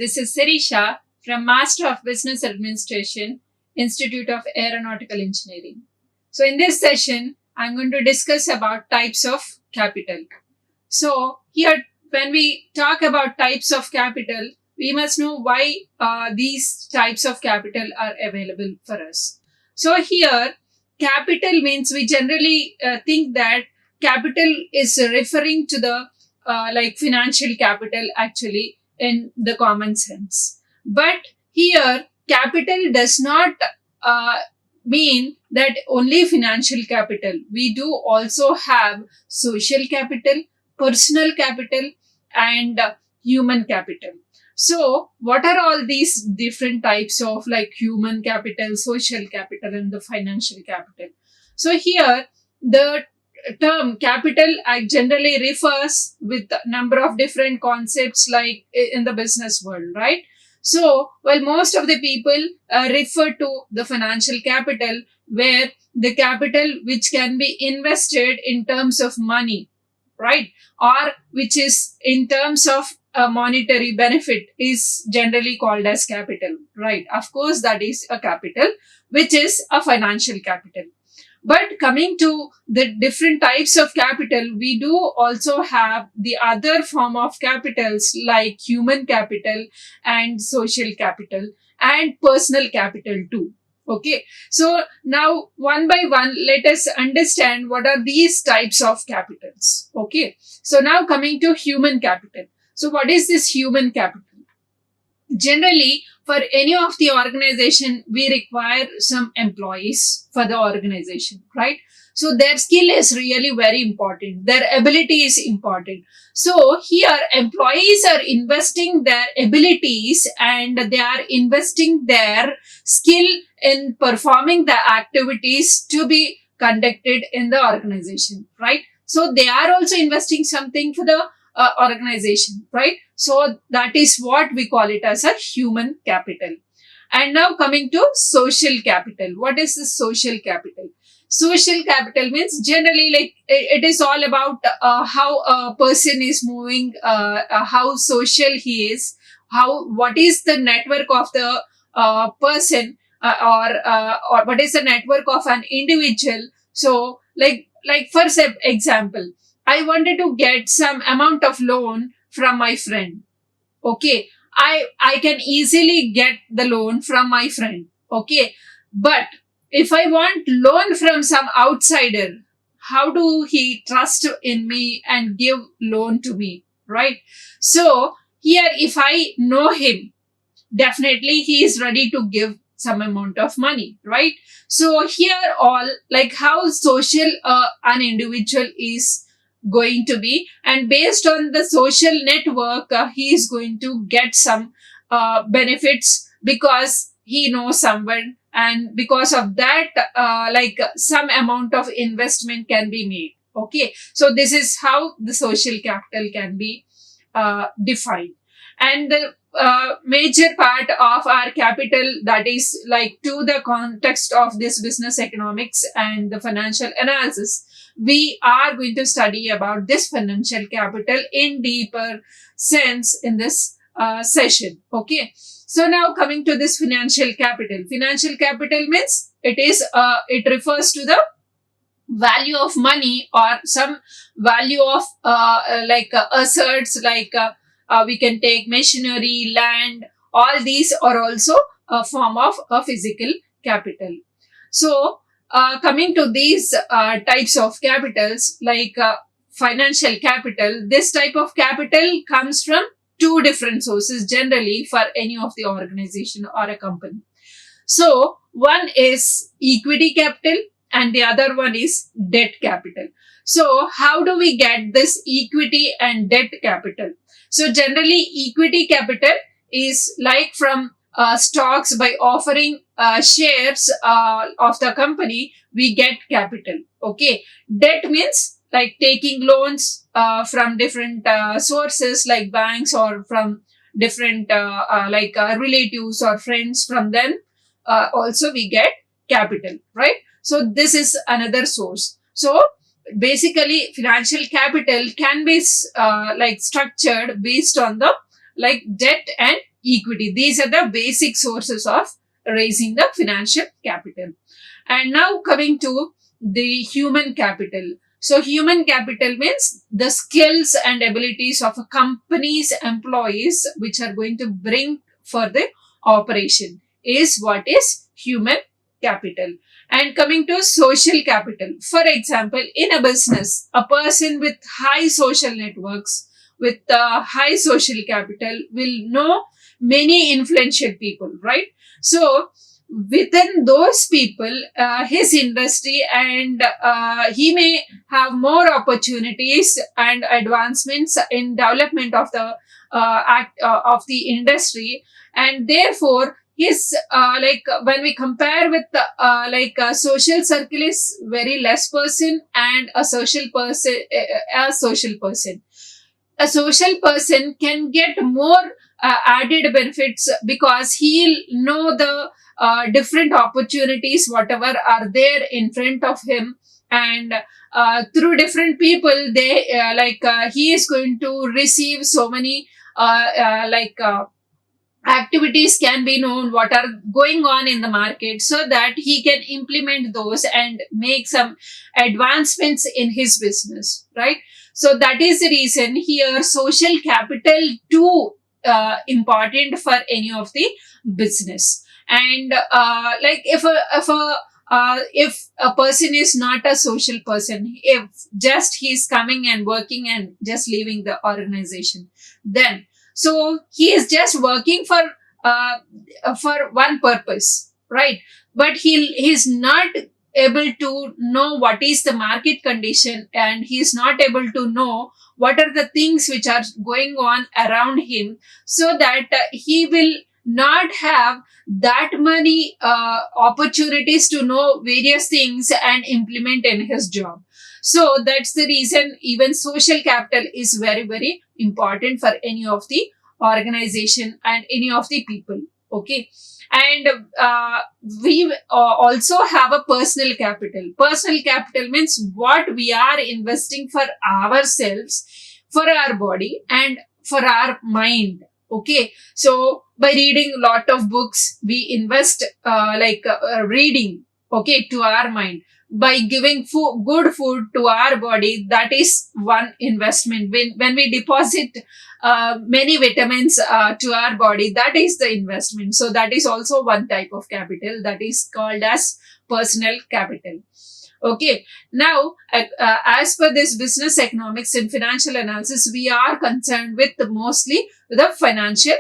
this is Shireesha from Master of Business Administration, Institute of Aeronautical Engineering. So in this session, I'm going to discuss about types of capital. So here, when we talk about types of capital, we must know why these types of capital are available for us. So here, capital means we generally think that capital is referring to the like financial capital actually in the common sense. But here, capital does not mean that only financial capital. We do also have social capital, personal capital, and human capital. So, what are all these different types of like human capital, social capital, and the financial capital? So, here the term capital generally refers with a number of different concepts like in the business world, right? So, while most of the people refer to the financial capital, where the capital which can be invested in terms of money, right? Or which is in terms of a monetary benefit is generally called as capital, right? Of course, that is a capital, which is a financial capital. But coming to the different types of capital, we do also have the other form of capitals like human capital and social capital and personal capital too. Okay, so now one by one, let us understand what are these types of capitals. Okay, so now coming to human capital. So what is this human capital? Generally, for any of the organization, we require some employees for the organization, right? So their skill is really very important. Their ability is important. So here, employees are investing their abilities and they are investing their skill in performing the activities to be conducted in the organization, right? So they are also investing something for the organization, right? So that is what we call it as a human capital. And now coming to social capital. What is the social capital? Social capital means generally like it is all about how a person is moving, how social he is, what is the network of the person or what is the network of an individual. So like for example, I wanted to get some amount of loan from my friend. Okay. I can easily get the loan from my friend. Okay. But if I want loan from some outsider, how do he trust in me and give loan to me? Right. So here, if I know him, definitely he is ready to give some amount of money, right? So here all like how social an individual is going to be, and based on the social network he is going to get some benefits because he knows someone, and because of that some amount of investment can be made. Okay, so this is how the social capital can be defined. And the major part of our capital, that is like to the context of this business economics and the financial analysis, we are going to study about this financial capital in deeper sense in this session. Okay, so now coming to this financial capital. Financial capital means it refers to the value of money or some value of assets we can take machinery, land. All these are also a form of a physical capital. So coming to these types of capitals like financial capital, this type of capital comes from two different sources generally for any of the organization or a company. So one is equity capital and the other one is debt capital. So how do we get this equity and debt capital? So generally equity capital is like from stocks. By offering shares of the company, we get capital. Okay. Debt means like taking loans from different sources like banks or from different relatives or friends. From them also we get capital, right? So this is another source. So basically financial capital can be structured based on the like debt and equity. These are the basic sources of raising the financial capital. And now coming to the human capital. So human capital means the skills and abilities of a company's employees which are going to bring for the operation is what is human capital. And coming to social capital. For example, in a business, a person with high social networks, with high social capital will know many influential people, right? So within those people, his industry, and he may have more opportunities and advancements in development of the of the industry. And therefore his when we compare with a social circle is very less person, and a social person, a social person can get more added benefits because he'll know the different opportunities whatever are there in front of him. And through different people, they he is going to receive so many activities can be known what are going on in the market, so that he can implement those and make some advancements in his business, right? So that is the reason here social capital too important for any of the business. And if a person is not a social person, if just he's coming and working and just leaving the organization, then so he is just working for one purpose, right? But he's not able to know what is the market condition, and he's not able to know what are the things which are going on around him, so that he will not have that many opportunities to know various things and implement in his job. So that's the reason even social capital is very, very important for any of the organization and any of the people. Okay. And we also have a personal capital. Personal capital means what we are investing for ourselves, for our body, and for our mind. Okay. So by reading a lot of books, we invest reading, okay, to our mind. By giving good food to our body, that is one investment. When we deposit many vitamins to our body, that is the investment. So that is also one type of capital that is called as personal capital. Okay. Now, as per this business economics and financial analysis, we are concerned with mostly the financial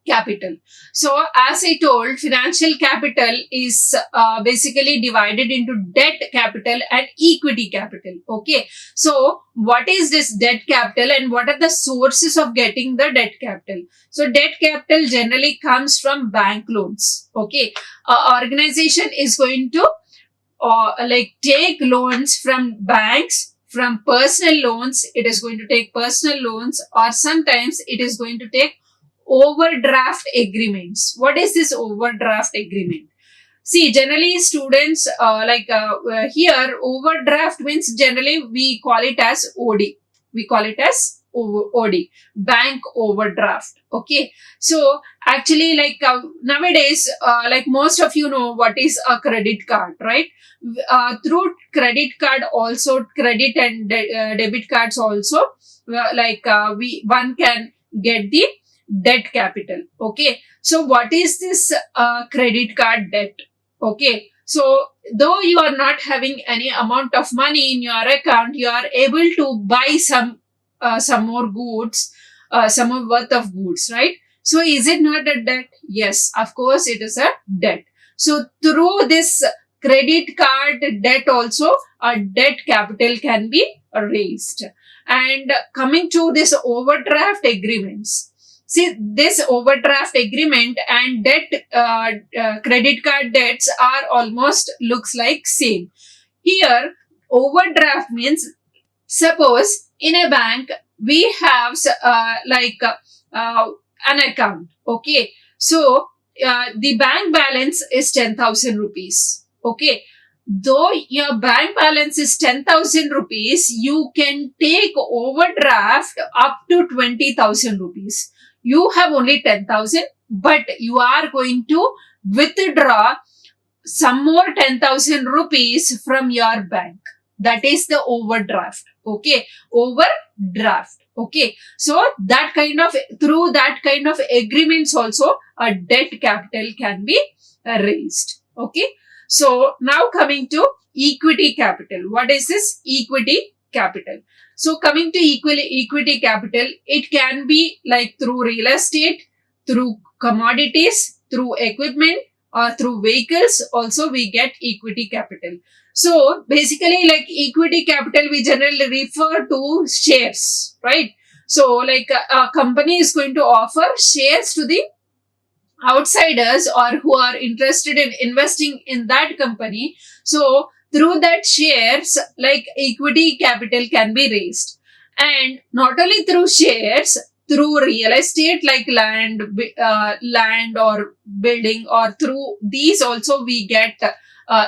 capital. So as I told, financial capital is basically divided into debt capital and equity capital. Okay. So what is this debt capital and what are the sources of getting the debt capital? So debt capital generally comes from bank loans. Okay. Organization is going to take loans from banks, from personal loans. It is going to take personal loans, or sometimes it is going to take overdraft agreements. What is this overdraft agreement? See, generally students here overdraft means generally we call it as OD. We call it as OD, bank overdraft. Okay. So actually nowadays, most of you know what is a credit card, right? Through credit card also, credit and debit cards also, one can get the debt capital. Okay. So what is this credit card debt? Okay. So though you are not having any amount of money in your account, you are able to buy some more goods, some more worth of goods, right? So is it not a debt? Yes, of course it is a debt. So through this credit card debt also, a debt capital can be raised. And coming to this overdraft agreements. See, this overdraft agreement and debt, credit card debts are almost looks like same. Here, overdraft means, suppose in a bank we have an account. Okay, so the bank balance is 10,000 rupees. Okay, though your bank balance is 10,000 rupees, you can take overdraft up to 20,000 rupees. you have only 10,000, but you are going to withdraw some more 10,000 rupees from your bank. That is the overdraft. Okay. Overdraft. Okay. So that kind of, through that kind of agreements also, a debt capital can be raised. Okay. So now coming to equity capital. What is this equity capital? So coming to equity capital, it can be like through real estate, through commodities, through equipment, or through vehicles also we get equity capital. So basically, like equity capital, we generally refer to shares, right? So like a company is going to offer shares to the outsiders or who are interested in investing in that company. So through that shares, like equity capital can be raised. And not only through shares, through real estate like land or building, or through these also we get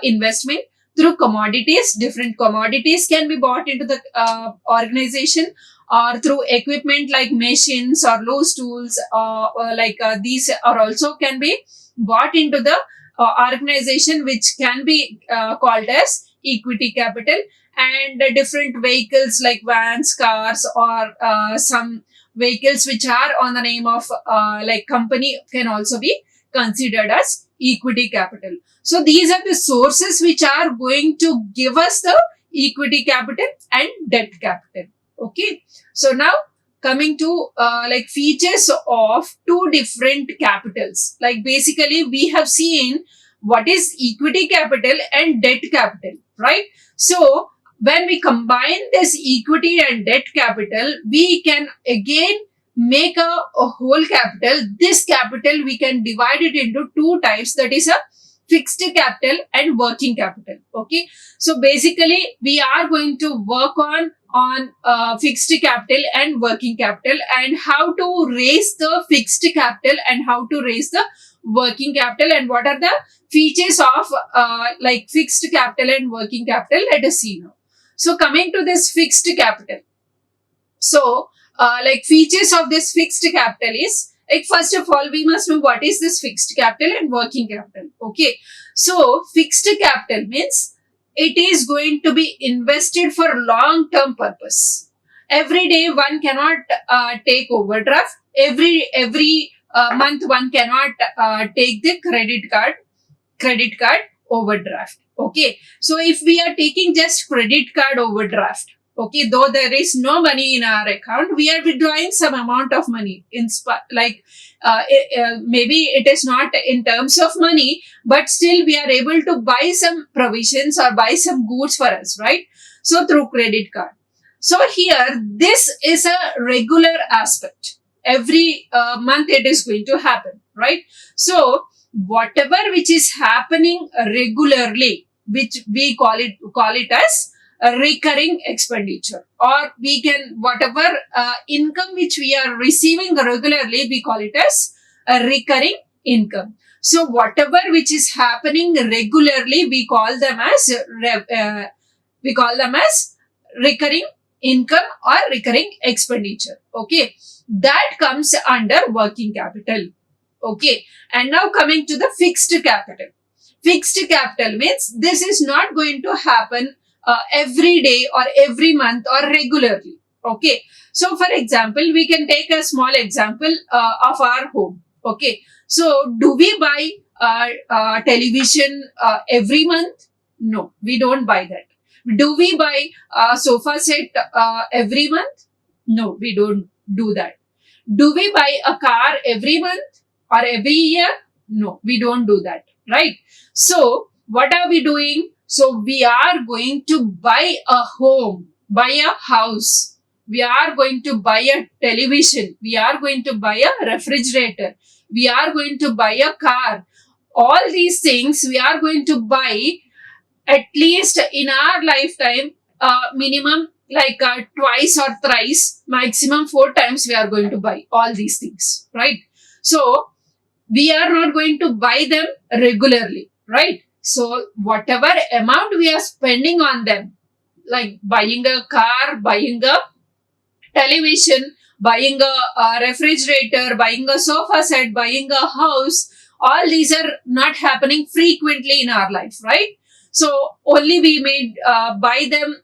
investment. Through commodities, different commodities can be bought into the organization, or through equipment like machines or loose tools, or like these are also can be bought into the organization, which can be called as equity capital. And different vehicles like vans, cars, or some vehicles which are on the name of like company can also be considered as equity capital. So these are the sources which are going to give us the equity capital and debt capital. Okay. So now coming to like features of two different capitals. Like basically we have seen what is equity capital and debt capital, right? So when we combine this equity and debt capital, we can again make a whole capital. This capital we can divide it into two types, that is a fixed capital and working capital. Okay. So basically we are going to work on fixed capital and working capital, and how to raise the fixed capital and how to raise the working capital, and what are the features of like fixed capital and working capital. Let us see now. So coming to this fixed capital. So like features of this fixed capital is, like first of all we must know what is this fixed capital and working capital. Okay. So fixed capital means it is going to be invested for long term purpose. Every day one cannot take overdraft. Every month one cannot take the credit card overdraft. Okay. So if we are taking just credit card overdraft, okay, though there is no money in our account, we are withdrawing some amount of money in like maybe it is not in terms of money, but still we are able to buy some provisions or buy some goods for us, right? So through credit card. So here this is a regular aspect. Every month it is going to happen, right? So whatever which is happening regularly, which we call it as a recurring expenditure, or we can, whatever income which we are receiving regularly, we call it as a recurring income. So whatever which is happening regularly, we call them as recurring income or recurring expenditure. Okay. That comes under working capital. Okay. And now coming to the fixed capital. Fixed capital means this is not going to happen every day or every month or regularly. Okay. So for example, we can take a small example of our home. Okay. So do we buy television every month? No, we don't buy that. Do we buy a sofa set every month? No, we don't do that. Do we buy a car every month or every year? No, we don't do that. Right? So what are we doing? So we are going to buy a home, buy a house. We are going to buy a television. We are going to buy a refrigerator. We are going to buy a car. All these things we are going to buy at least in our lifetime, minimum like twice or thrice, maximum 4 times we are going to buy all these things, right? So we are not going to buy them regularly, right? So whatever amount we are spending on them, like buying a car, buying a television, buying a refrigerator, buying a sofa set, buying a house. All these are not happening frequently in our life, right? So only we may buy them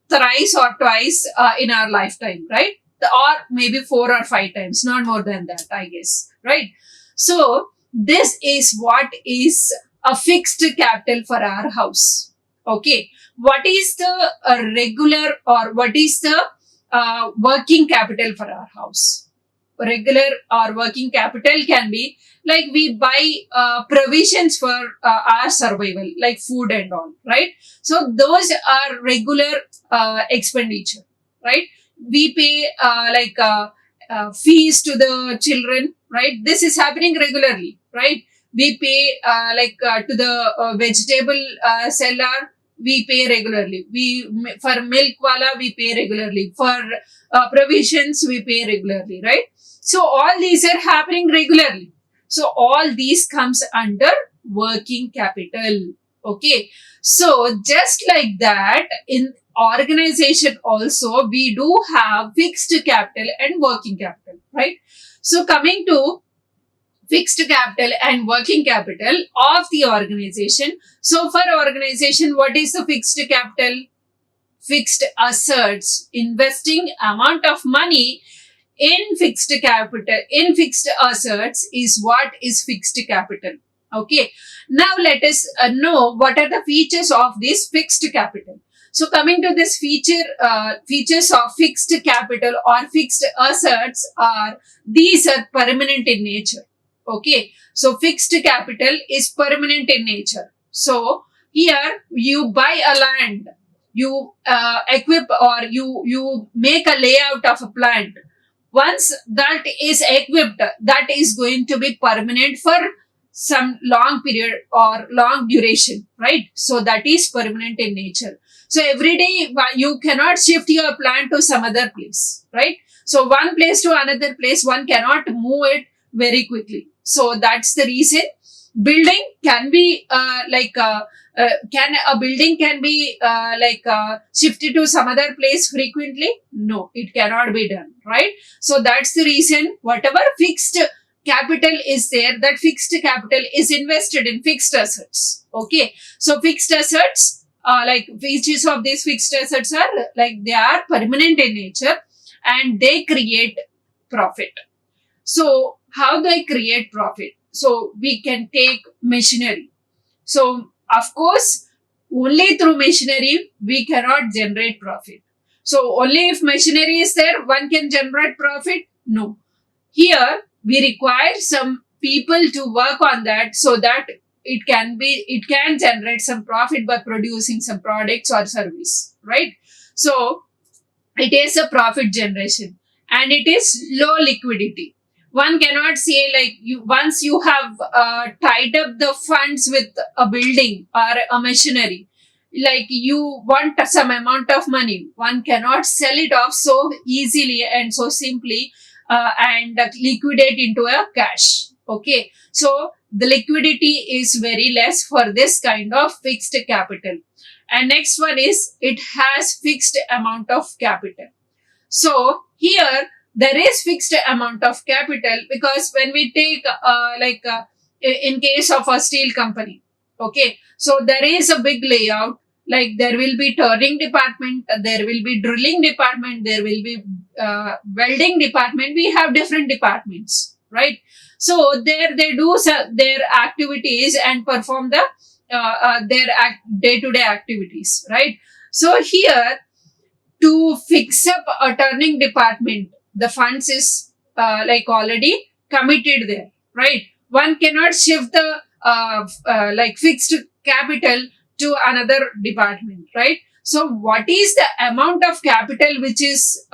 thrice or twice in our lifetime, right? Or maybe 4 or 5 times, not more than that, I guess, right? So this is what is a fixed capital for our house. Okay, what is the regular, or what is the working capital for our house? Regular or working capital can be like we buy provisions for our survival, like food and all, right? So those are regular expenditure, right? We pay fees to the children, right? This is happening regularly, right? We pay to the vegetable seller, we pay regularly. For milk wala we pay regularly. For provisions we pay regularly, right? So all these are happening regularly. So all these comes under working capital. Okay. So just like that, in organization also we do have fixed capital and working capital, right? So coming to fixed capital and working capital of the organization. So for organization, what is the fixed capital? Fixed assets, investing amount of money in fixed capital, in fixed assets is what is fixed capital. Okay. Now let us know what are the features of this fixed capital. So coming to this features of fixed capital or fixed assets are, these are permanent in nature. Okay. So fixed capital is permanent in nature. So here you buy a land, you equip, or you make a layout of a plant. Once that is equipped, that is going to be permanent for some long period or long duration, right? So that is permanent in nature. So every day you cannot shift your plant to some other place, right? So one place to another place, one cannot move it very quickly. So that's the reason building can be can a building can be shifted to some other place frequently? No, it cannot be done, right? So that's the reason whatever fixed capital is there, that fixed capital is invested in fixed assets. Okay, so fixed assets, features of these fixed assets are like they are permanent in nature and they create profit. So how do I create profit? So we can take machinery. So of course, only through machinery we cannot generate profit. So only if machinery is there, one can generate profit? No. Here we require some people to work on that so that it can generate some profit by producing some products or service, right? So it is a profit generation and it is low liquidity. One cannot say like once you have tied up the funds with a building or a machinery, like you want some amount of money, one cannot sell it off so easily and so simply and liquidate into a cash. Okay, so the liquidity is very less for this kind of fixed capital. And next one is it has fixed amount of capital. So here there is fixed amount of capital because when we take in case of a steel company, okay, so there is a big layout, like there will be turning department, there will be drilling department, there will be welding department. We have different departments, right? So there they do their activities and perform the their day-to-day activities, right? So here to fix up a turning department, the funds is already committed there, right? One cannot shift the fixed capital to another department, right? So what is the amount of capital which is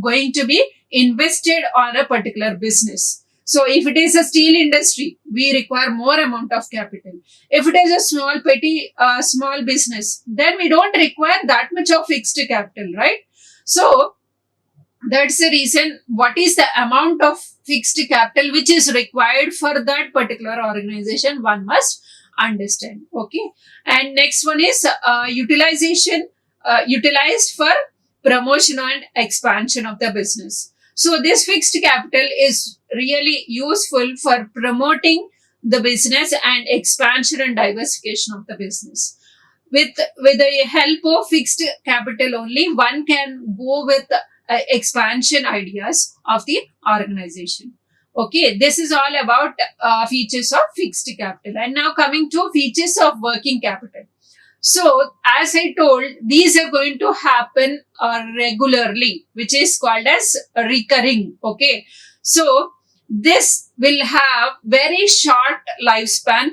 going to be invested on a particular business? So if it is a steel industry, we require more amount of capital. If it is a small business, then we don't require that much of fixed capital, right? So that's the reason what is the amount of fixed capital which is required for that particular organization, one must understand. Okay. And next one is utilization, utilized for promotion and expansion of the business. So this fixed capital is really useful for promoting the business and expansion and diversification of the business. With the help of fixed capital only, one can go with expansion ideas of the organization. Okay, this is all about features of fixed capital. And now coming to features of working capital. So, as I told, these are going to happen regularly, which is called as recurring. Okay. So, this will have very short lifespan.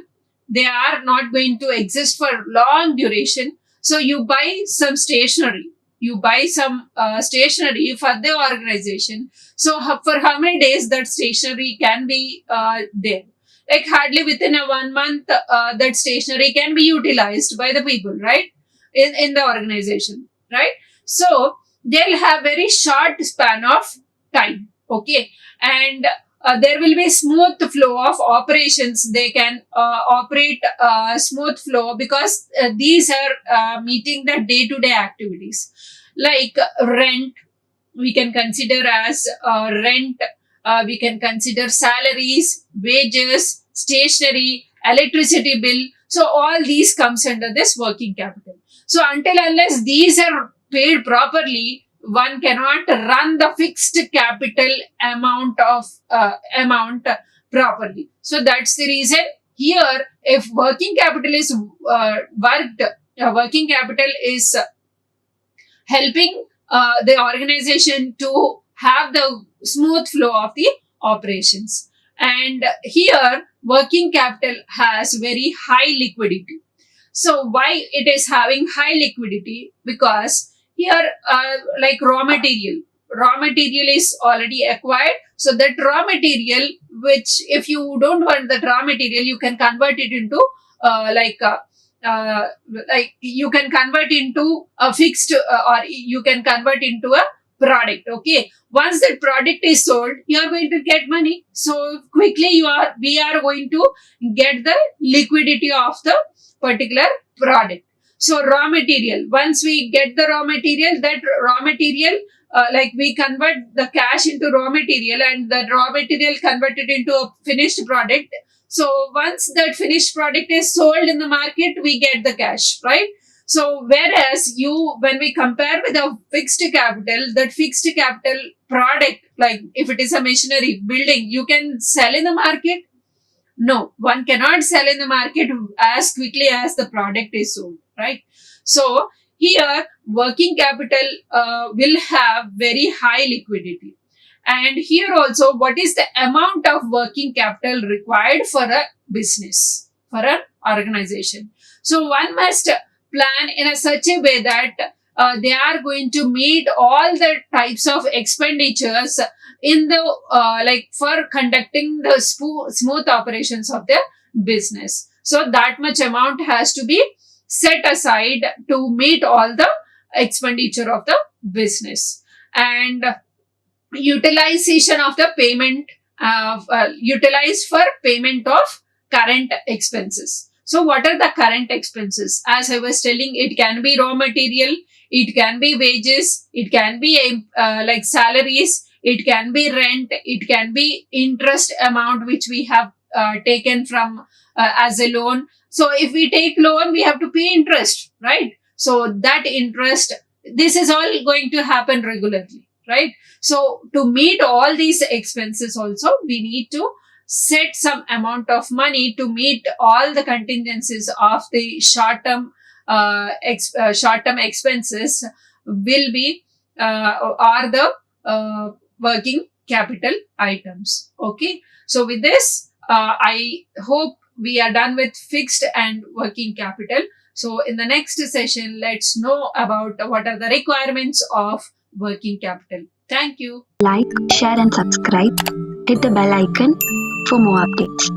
They are not going to exist for long duration. So, you buy some stationery. You buy some stationery for the organization. So, for how many days that stationery can be there? Like hardly within a 1 month, that stationery can be utilized by the people, right? In the organization, right? So they'll have very short span of time, okay? And there will be smooth flow of operations. They can operate smooth flow because these are meeting the day-to-day activities. Like rent, we can consider as rent. We can consider salaries, wages, stationery, electricity bill. So all these comes under this working capital. So until unless these are paid properly, one cannot run the fixed capital amount properly. So that's the reason here, if working capital is working capital is helping the organization to have the smooth flow of the operations. And here, working capital has very high liquidity. So why it is having high liquidity? Because here, like raw material is already acquired. So that raw material, which if you don't want that raw material, you can convert it into like you can convert into a fixed or you can convert into a product. Okay, once that product is sold, you are going to get money. So quickly we are going to get the liquidity of the particular product. So raw material, once we get the raw material, that raw material like we convert the cash into raw material and that raw material converted into a finished product. So once that finished product is sold in the market, we get the cash, right? So whereas when we compare with a fixed capital, that fixed capital product, like if it is a machinery building, you can sell in the market. No, one cannot sell in the market as quickly as the product is sold, right? So here working capital will have very high liquidity. And here also, what is the amount of working capital required for a business, for an organization? So one must plan in such a way that they are going to meet all the types of expenditures in the like for conducting the smooth operations of the business. So that much amount has to be set aside to meet all the expenditure of the business. And utilization of the payment utilized for payment of current expenses. So what are the current expenses? As I was telling, it can be raw material, it can be wages, it can be like salaries, it can be rent, it can be interest amount which we have taken from as a loan. So if we take loan, we have to pay interest, right? So that interest, this is all going to happen regularly, right? So to meet all these expenses also, we need to set some amount of money to meet all the contingencies of the short-term expenses will be are the working capital items. Okay. So with this, I hope we are done with fixed and working capital. So in the next session, let's know about what are the requirements of working capital. Thank you. Like, share and subscribe. Hit the bell icon for more updates.